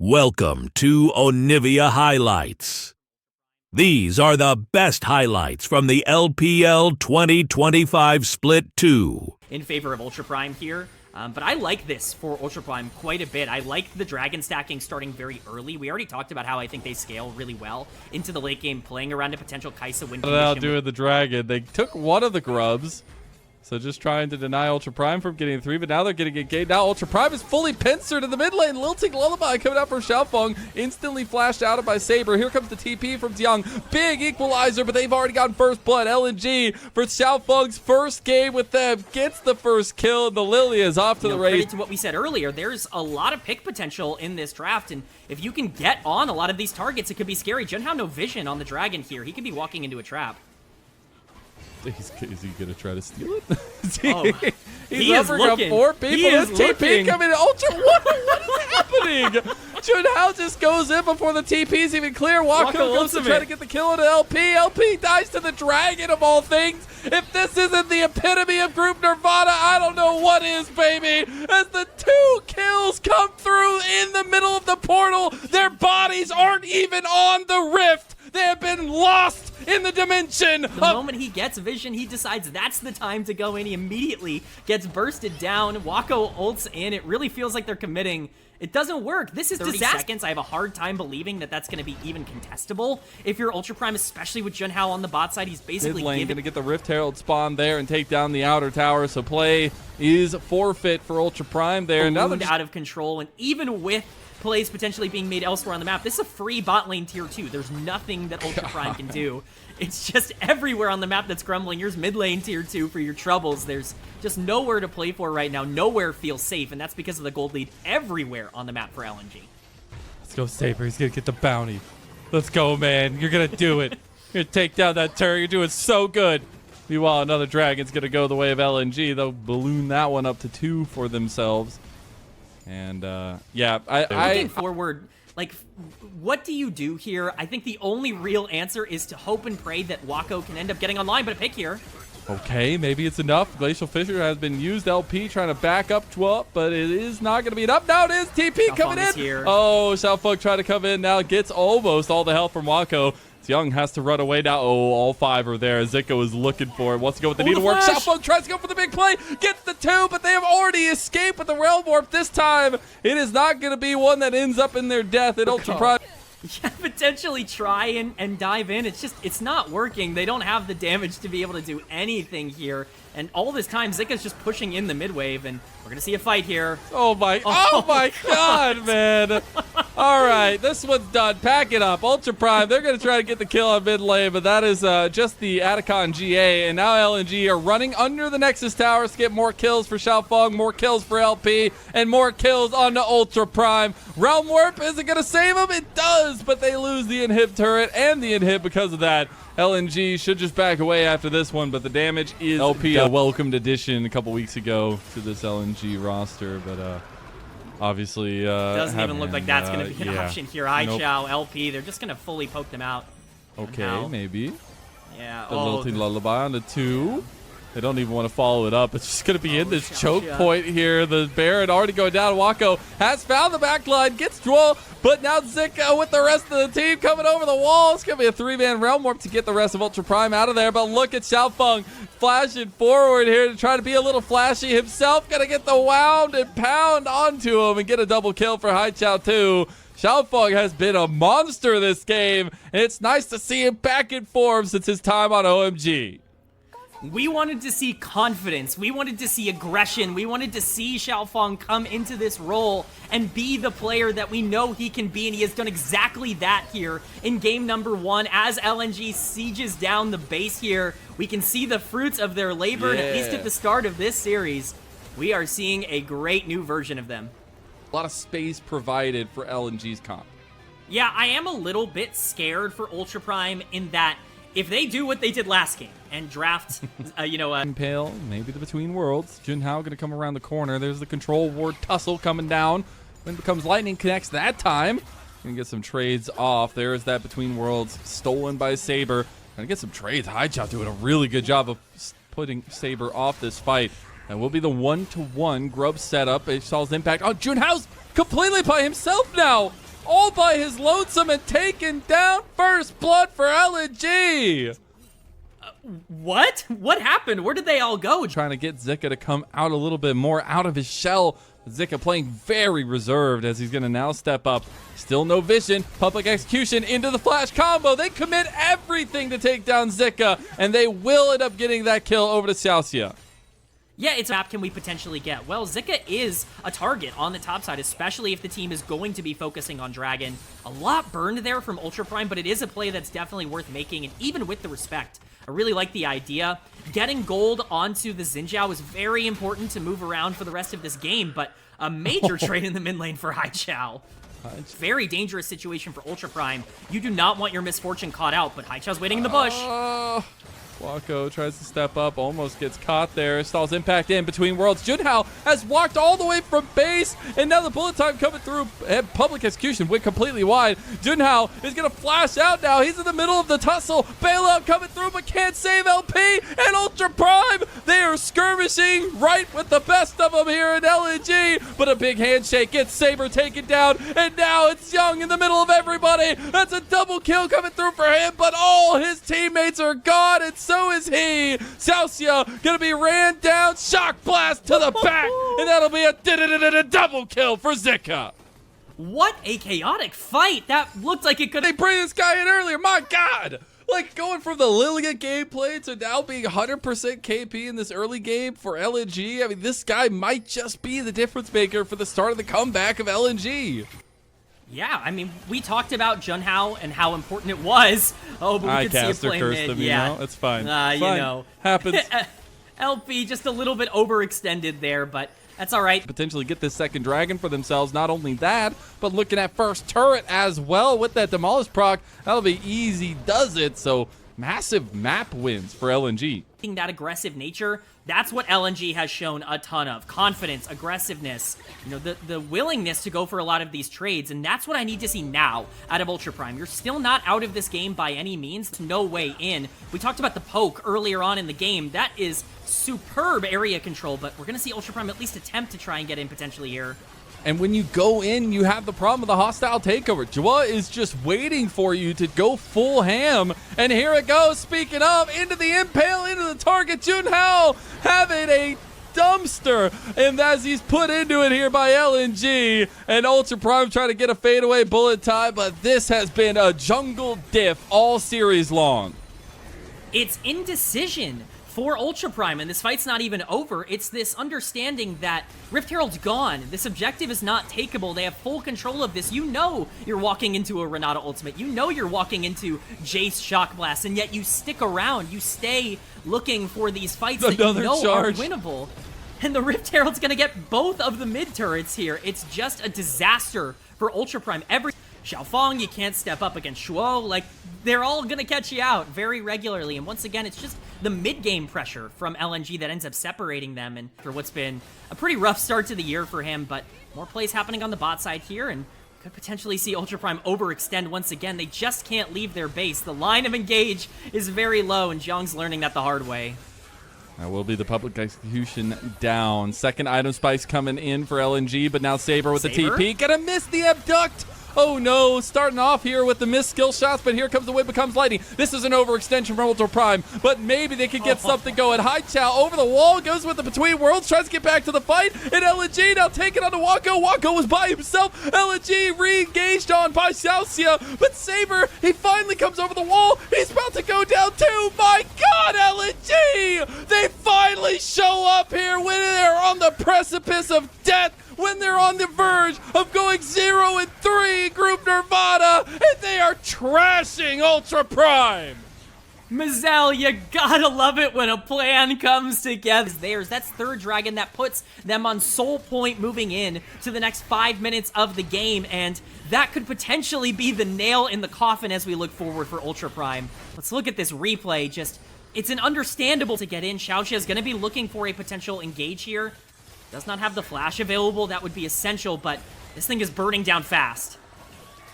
Welcome to Onivia Highlights. These are the best highlights from the LPL 2025 Split 2. In favor of UltraPrime here, but I like this for UltraPrime quite a bit. I like the dragon stacking starting very early. We already talked about how I think they scale really well into the late game, playing around a potential Kai'Sa win condition. Now doing the dragon. They took one of the grubs. So just trying to deny UltraPrime from getting 3, but now they're getting a game. Now UltraPrime is fully pincered in the mid lane. Lilting Lullaby coming out from Xiaofeng, instantly flashed out by Saber. Here comes the TP from Jiang. Big equalizer, but they've already gotten first blood. LNG for Xiaofeng's first game with them. Gets the first kill, and the Lily is off to the race. Credit to what we said earlier, there's a lot of pick potential in this draft, and if you can get on a lot of these targets, it could be scary. Junhao no vision on the dragon here. He could be walking into a trap. Is he gonna try to steal it? He is looking. 4 people. He is TP looking. coming in. Ultra, what is happening? Junhao just goes in before the TP's even clear. Wako goes to try to get the kill on LP. LP dies to the dragon of all things. If this isn't the epitome of group Nirvana, I don't know what is, baby. As the 2 kills come through in the middle of the portal, their bodies aren't even on the rift. They have been lost in the dimension. The moment he gets vision, he decides that's the time to go in. He immediately gets bursted down. Wako ults in. It really feels like they're committing. It doesn't work. This is 30 seconds. I have a hard time believing that that's going to be even contestable. If you're UltraPrime, especially with Junhao on the bot side, he's basically going to get the Rift Herald spawn there and take down the outer tower. So play is forfeit for UltraPrime there. Now they're out of control, and even with plays potentially being made elsewhere on the map, this is a free bot lane tier 2. There's nothing that UltraPrime can do. It's just everywhere on the map that's crumbling. Here's mid lane tier 2 for your troubles. There's just nowhere to play for right now. Nowhere feels safe, and that's because of the gold lead everywhere on the map for LNG. Let's go, Saber. He's going to get the bounty. Let's go, man. You're going to do it. You're going to take down that turret. You're doing so good. Meanwhile, another dragon's going to go the way of LNG. They'll balloon that one up to 2 for themselves. And, yeah. Looking forward, like, what do you do here? I think the only real answer is to hope and pray that Wako can end up getting online, but a pick here. Okay, maybe it's enough. Glacial Fissure has been used. LP trying to back up 12, but it is not going to be enough. Now it is. TP coming in. Here. Oh, Xiaofeng trying to come in now. Gets almost all the help from Wako. Young has to run away now. Oh, all 5 are there. Zika is looking for it. Wants to go with the needlework. Xiaofeng tries to go for the big play. Gets the 2, but they have already escaped with the Realm Warp. This time, it is not going to be one that ends up in their death at UltraPrime. Yeah, potentially try and dive in. It's just, it's not working. They don't have the damage to be able to do anything here. And all this time, Zika's just pushing in the mid wave, and we're going to see a fight here. Oh my God, man. All right, this one's done. Pack it up. UltraPrime, they're going to try to get the kill on mid lane, but that is just the Atacon GA, and now LNG are running under the Nexus Towers to get more kills for Xiaofeng, more kills for LP, and more kills on the UltraPrime. Realm Warp, is it going to save them? It does, but they lose the inhib turret and the inhib because of that. LNG should just back away after this one, but the damage is LP. A welcomed addition a couple weeks ago to this LNG roster, but obviously doesn't even look like that's going to be an option here. iChow, LP, they're just going to fully poke them out. Okay, maybe. Yeah. The Lilting Lullaby on the 2. They don't even want to follow it up. It's just going to be in this choke point here. The Baron already going down. Wako has found the backline, gets Dwell, but now Zika with the rest of the team coming over the wall. It's going to be a 3-man Realm Warp to get the rest of UltraPrime out of there. But look at Xiaofeng flashing forward here to try to be a little flashy himself. Going to get the wound and pound onto him and get a double kill for Haichao too. Xiaofeng has been a monster this game, and it's nice to see him back in form since his time on OMG. We wanted to see confidence. We wanted to see aggression. We wanted to see Xiaofeng come into this role and be the player that we know he can be, and he has done exactly that here in game number 1. As LNG sieges down the base here, we can see the fruits of their labor, and at least at the start of this series, we are seeing a great new version of them. A lot of space provided for LNG's comp. Yeah, I am a little bit scared for UltraPrime in that if they do what they did last game and draft, Pale, maybe the Between Worlds. Junhao going to come around the corner. There's the Control Ward tussle coming down. When it becomes Lightning connects that time. Going to get some trades off. There's that Between Worlds stolen by Saber. Going to get some trades. Haichao doing a really good job of putting Saber off this fight. And will be the 1-to-1 grub setup. It solves impact. Oh, Junhao's completely by himself now. all by his lonesome and taking down first blood for LNG. What? What happened? Where did they all go? Trying to get Zika to come out a little bit more out of his shell. Zika playing very reserved as he's going to now step up. Still no vision. Public execution into the flash combo. They commit everything to take down Zika, and they will end up getting that kill over to Xiaoxia. Yeah, it's a map can we potentially get? Well, Zika is a target on the top side, especially if the team is going to be focusing on Dragon. A lot burned there from UltraPrime, but it is a play that's definitely worth making, and even with the respect, I really like the idea. Getting gold onto the Xin Zhao is very important to move around for the rest of this game, but a major trade in the mid lane for Haichao. Very dangerous situation for UltraPrime. You do not want your misfortune caught out, but Haichao's waiting in the bush. Wako tries to step up, almost gets caught there. Stalls impact in between worlds. Junhao has walked all the way from base, and now the bullet time coming through. And public execution went completely wide. Junhao is going to flash out now. He's in the middle of the tussle. Bailout coming through, but can't save LP. And UltraPrime, they are skirmishing right with the best of them here in LNG. But a big handshake gets Saber taken down, and now it's Young in the middle of everybody. That's a double kill coming through for him, but all his teammates are gone. It's so is he. Xiaoxia gonna be ran down. Shock blast to the back. And that'll be a double kill for Zika. What a chaotic fight. That looked like it could They bring this guy in earlier. My God. Like going from the Lilia gameplay to now being 100% KP in this early game for LNG. I mean, this guy might just be the difference maker for the start of the comeback of LNG. Yeah, I mean, we talked about Junhao and how important it was. Oh, but we could see it play mid. Them, yeah, you know? It's fine. You know. Happens. LP just a little bit overextended there, but that's all right. Potentially get this second dragon for themselves. Not only that, but looking at first turret as well with that Demolish proc. That'll be easy does it. So massive map wins for LNG. That aggressive nature, that's what LNG has shown a ton of. Confidence, aggressiveness, you know, the willingness to go for a lot of these trades, and that's what I need to see now out of UltraPrime. You're still not out of this game by any means. No way in. We talked about the poke earlier on in the game. That is superb area control, but we're going to see UltraPrime at least attempt to try and get in potentially here. And when you go in, you have the problem of the hostile takeover. Jua is just waiting for you to go full ham. And here it goes. Speaking of, into the impale, into the target. Junhao having a dumpster. And as he's put into it here by LNG. And UltraPrime trying to get a fadeaway bullet time. But this has been a jungle diff all series long. It's indecision for UltraPrime, and this fight's not even over. It's this understanding that Rift Herald's gone. This objective is not takeable. They have full control of this. You know you're walking into a Renata ultimate. You know you're walking into Jace Shock Blast, and yet you stick around. You stay looking for these fights that you know are winnable. And the Rift Herald's gonna get both of the mid turrets here. It's just a disaster for UltraPrime. Xiaofeng, you can't step up against Shuo. Like, they're all gonna catch you out very regularly. And once again, it's just the mid-game pressure from LNG that ends up separating them. And for what's been a pretty rough start to the year for him, but more plays happening on the bot side here, and could potentially see UltraPrime overextend once again. They just can't leave their base. The line of engage is very low, and Zhang's learning that the hard way. That will be the public execution down. Second item spice coming in for LNG, but now Saber with the TP. Gonna miss the abduct. Oh no, starting off here with the missed skill shots, but here comes the wind becomes lightning. This is an overextension from UltraPrime, but maybe they could get something going. Haichao over the wall, goes with the between worlds, tries to get back to the fight, and LNG now taking on to Wako. Wako was by himself. LNG re-engaged on by Xiaoxia, but Saber, he finally comes over the wall. He's about to go down too. My God, LNG! They finally show up here when they're on the precipice of death, when they're on the verge of going 0-3 Group Nirvana, and they are trashing UltraPrime. Mazel, you gotta love it when a plan comes together. That's third dragon that puts them on soul point moving in to the next 5 minutes of the game, and that could potentially be the nail in the coffin as we look forward for UltraPrime. Let's look at this replay. Just, it's an understandable to get in. Xiaoxia is gonna be looking for a potential engage here. Does not have the flash available. That would be essential, but this thing is burning down fast.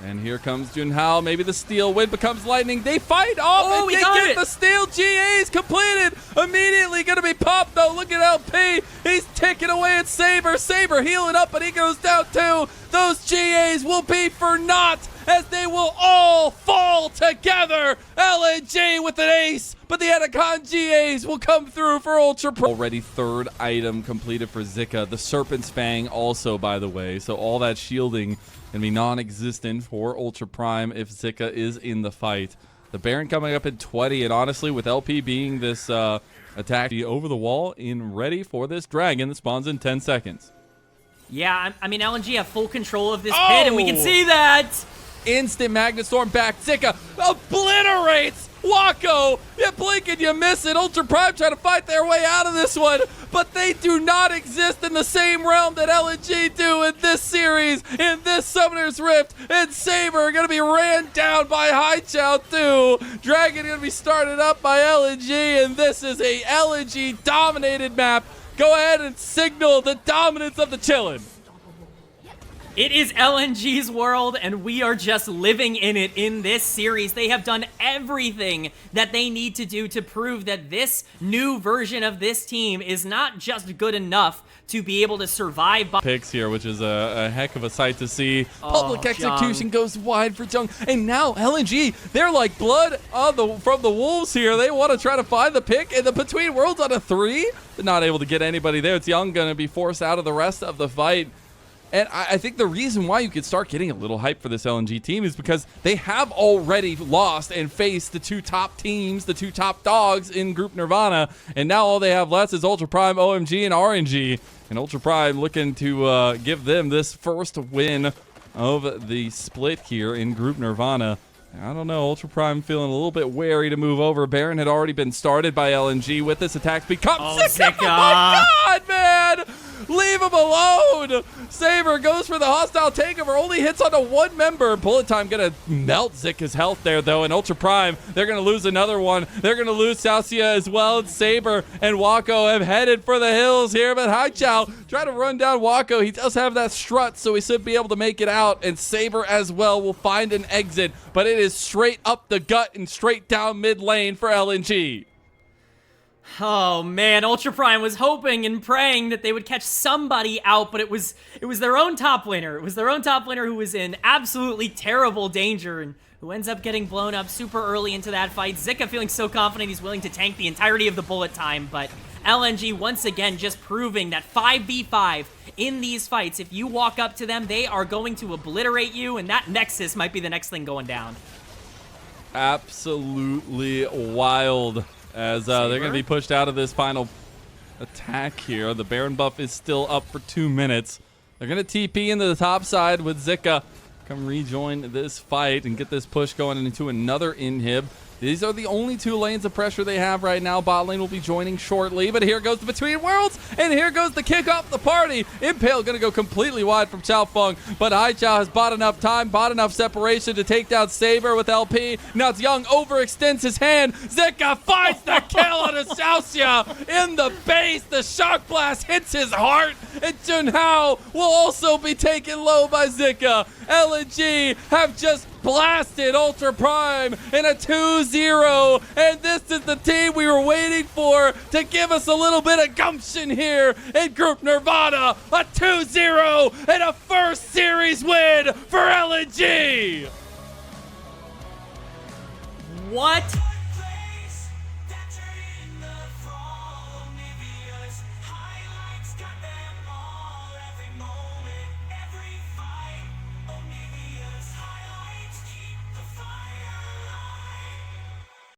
And here comes Junhao. Maybe the steel wind becomes lightning. They fight off and they get the steel. GA's completed. Immediately going to be popped though. Look at LP. He's ticking away at Saber. Saber healing up, but he goes down too. Those GAs will be for naught as they will all fall together. LNG with an ace, but the Atacon GAs will come through for UltraPrime. Already third item completed for Zika. The Serpent's Fang also, by the way. So all that shielding can be non-existent for UltraPrime if Zika is in the fight. The Baron coming up in 20, and honestly, with LP being this attack over the wall and ready for this dragon that spawns in 10 seconds. Yeah, I mean, LNG have full control of this pit, and we can see that. Instant Magnet Storm back. Zika obliterates Wako. You blink and you miss it. UltraPrime trying to fight their way out of this one, but they do not exist in the same realm that LNG do in this series, in this Summoner's Rift. And Saber are going to be ran down by Haichao too. Dragon going to be started up by LNG, and this is a LNG dominated map. Go ahead and signal the dominance of the Chillin'. It is LNG's world, and we are just living in it in this series. They have done everything that they need to do to prove that this new version of this team is not just good enough to be able to survive. Picks here, which is a heck of a sight to see. Public execution goes wide for Jung, and now LNG, they're like blood on from the wolves here. They want to try to find the pick, and the Between Worlds on a 3. They're not able to get anybody there. It's Young going to be forced out of the rest of the fight. And I think the reason why you could start getting a little hype for this LNG team is because they have already lost and faced the two top teams, the two top dogs in Group Nirvana, and now all they have left is UltraPrime, OMG, and RNG. And UltraPrime looking to give them this first win of the split here in Group Nirvana. I don't know, UltraPrime feeling a little bit wary to move over. Baron had already been started by LNG with this attack speed. Zika! Oh my god, man! Leave him alone! Saber goes for the hostile takeover, only hits onto one member. Bullet Time gonna melt Zika's health there, though, and UltraPrime, they're gonna lose another one. They're gonna lose Saucia as well, and Saber and Wako have headed for the hills here, but Haichao try to run down Wako. He does have that strut, so he should be able to make it out, and Saber as well will find an exit, but it is straight up the gut and straight down mid lane for LNG. Oh man, UltraPrime was hoping and praying that they would catch somebody out, but it was their own top laner. It was their own top laner who was in absolutely terrible danger and who ends up getting blown up super early into that fight. Zika feeling so confident he's willing to tank the entirety of the bullet time, but LNG once again just proving that 5v5 in these fights, if you walk up to them, they are going to obliterate you, and that Nexus might be the next thing going down. Absolutely wild. As they're going to be pushed out of this final attack here. The Baron buff is still up for 2 minutes. They're going to TP into the top side with Zika. Come rejoin this fight and get this push going into another inhib. These are the only 2 lanes of pressure they have right now. Bot lane will be joining shortly, but here goes the Between Worlds, and here goes the kick off the party. Impale going to go completely wide from Xiaofeng, but Haichao has bought enough time, bought enough separation to take down Saber with LP. Now it's Young overextends his hand. Zika finds the kill on Saucia in the base. The shock blast hits his heart, and Junhao will also be taken low by Zika. LNG have just blasted UltraPrime in a 2-0, and this is the team we were waiting for to give us a little bit of gumption here in Group Nirvana. A 2-0 and a first series win for LNG. What